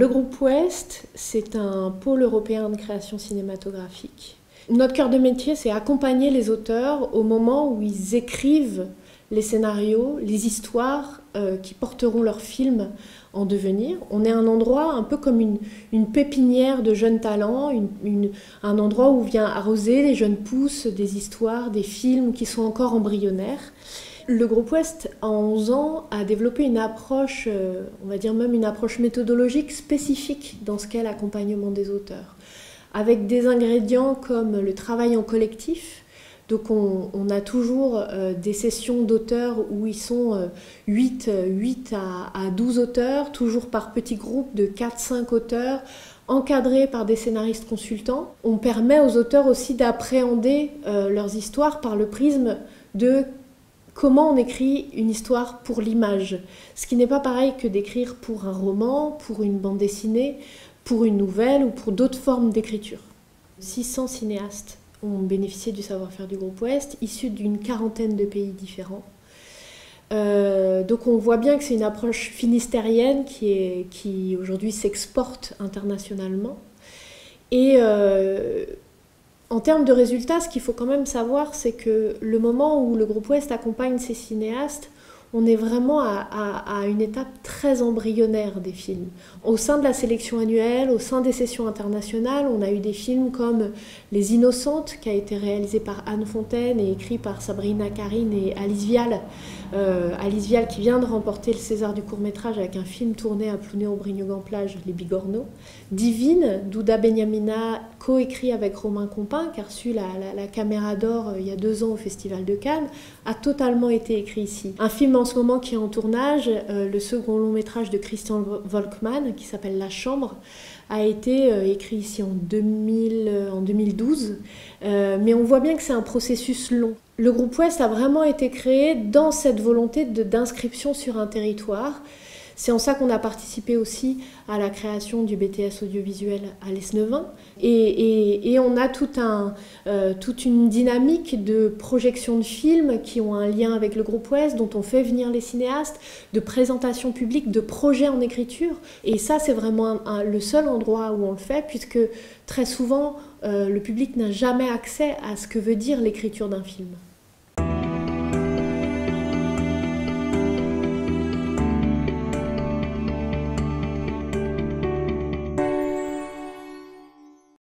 Le groupe Ouest, c'est un pôle européen de création cinématographique. Notre cœur de métier, c'est accompagner les auteurs au moment où ils écrivent les scénarios, les histoires qui porteront leurs films en devenir. On est un endroit un peu comme une pépinière de jeunes talents, un endroit où vient arroser les jeunes pousses des histoires, des films qui sont encore embryonnaires. Le groupe Ouest, en 11 ans, a développé une approche, on va dire même une approche méthodologique spécifique dans ce qu'est l'accompagnement des auteurs, avec des ingrédients comme le travail en collectif. Donc on a toujours des sessions d'auteurs où ils sont 8 à 12 auteurs, toujours par petits groupes de 4-5 auteurs, encadrés par des scénaristes consultants. On permet aux auteurs aussi d'appréhender leurs histoires par le prisme de comment on écrit une histoire pour l'image. Ce qui n'est pas pareil que d'écrire pour un roman, pour une bande dessinée, pour une nouvelle ou pour d'autres formes d'écriture. 600 cinéastes ont bénéficié du savoir-faire du groupe Ouest, issus d'une 40aine de pays différents. Donc on voit bien que c'est une approche finistérienne qui aujourd'hui s'exporte internationalement. Et en termes de résultats, ce qu'il faut quand même savoir, c'est que le moment où le groupe Ouest accompagne ces cinéastes, on est vraiment à une étape très embryonnaire des films. Au sein de la sélection annuelle, au sein des sessions internationales, on a eu des films comme Les Innocentes, qui a été réalisé par Anne Fontaine et écrit par Sabrina Carine et Alice Vial. Alice Vial qui vient de remporter le César du court-métrage avec un film tourné à Plounéo-Brignogan-Plage, Les Bigorneaux. Divine, d'Ouda Benyamina, coécrit avec Romain Compin, qui a reçu la Caméra d'Or il y a 2 ans au Festival de Cannes, a totalement été écrit ici. Un film en ce moment qui est en tournage, le second long-métrage de Christian Volkmann, qui s'appelle La Chambre, a été écrit ici en 2012, mais on voit bien que c'est un processus long. Le groupe Ouest a vraiment été créé dans cette volonté d'inscription sur un territoire. C'est en ça qu'on a participé aussi à la création du BTS audiovisuel à l'Esnevin. Et on a toute une dynamique de projection de films qui ont un lien avec le groupe Ouest, dont on fait venir les cinéastes, de présentation publique, de projets en écriture. Et ça, c'est vraiment le seul endroit où on le fait, puisque très souvent, le public n'a jamais accès à ce que veut dire l'écriture d'un film.